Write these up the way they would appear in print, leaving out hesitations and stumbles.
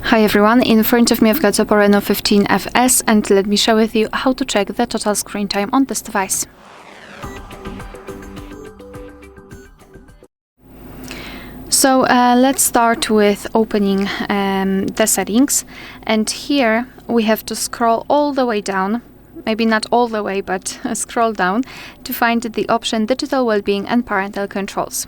Hi everyone, in front of me I've got OPPO Reno15 FS, and let me share with you how to check the total screen time on this device. So let's start with opening the settings, and here we have to scroll all the way down, maybe not all the way, but scroll down to find the option Digital Wellbeing and Parental Controls.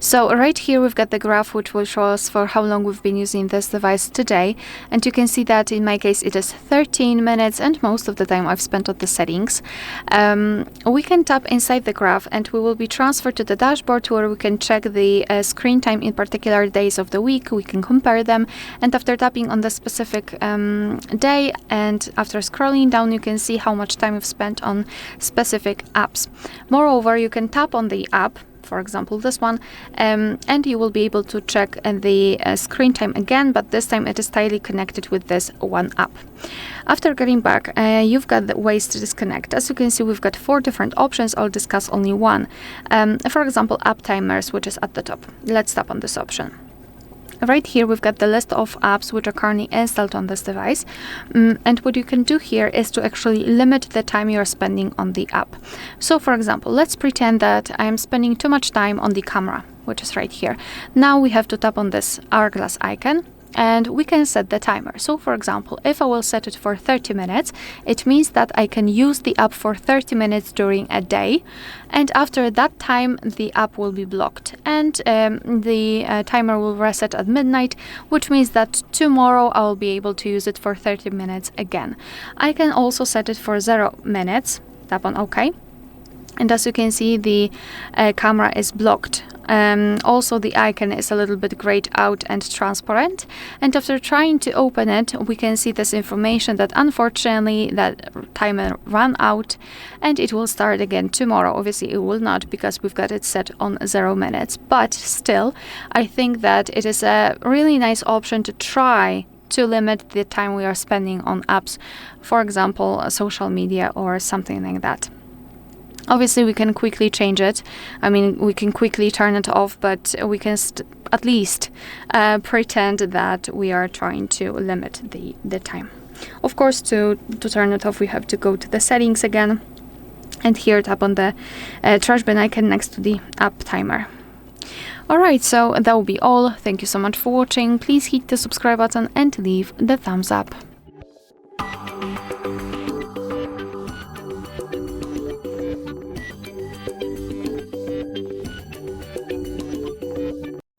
So right here we've got the graph which will show us for how long we've been using this device today, and you can see that in my case it is 13 minutes and most of the time I've spent on the settings. We can tap inside the graph and we will be transferred to the dashboard where we can check the screen time in particular days of the week. We can compare them, and after tapping on the specific day and after scrolling down you can see how much time you've spent on specific apps. Moreover, you can tap on the app, for example this one, and you will be able to check the screen time again, but this time it is tightly connected with this one app. After getting back, you've got the ways to disconnect. As you can see, we've got 4 different options. I'll discuss only one. For example, app timers, which is at the top. Let's tap on this option. Right here we've got the list of apps which are currently installed on this device, and what you can do here is to actually limit the time you are spending on the app. So for example, let's pretend that I am spending too much time on the camera, which is right here. Now we have to tap on this hourglass icon and we can set the timer. So for example, if I will set it for 30 minutes, it means that I can use the app for 30 minutes during a day, and after that time the app will be blocked, and the timer will reset at midnight, which means that tomorrow I will be able to use it for 30 minutes again. I can also set it for 0 minutes, tap on OK, and as you can see the camera is blocked. Also the icon is a little bit grayed out and transparent, and after trying to open it we can see this information that unfortunately that timer ran out and it will start again tomorrow. Obviously it will not, because we've got it set on 0 minutes, but still I think that it is a really nice option to try to limit the time we are spending on apps, for example social media or something like that. Obviously we can quickly change it. I mean, we can quickly turn it off, but we can at least pretend that we are trying to limit the time. Of course, to turn it off we have to go to the settings again, and here tap on the trash bin icon next to the app timer. Alright, so that will be all. Thank you so much for watching. Please hit the subscribe button and leave the thumbs up.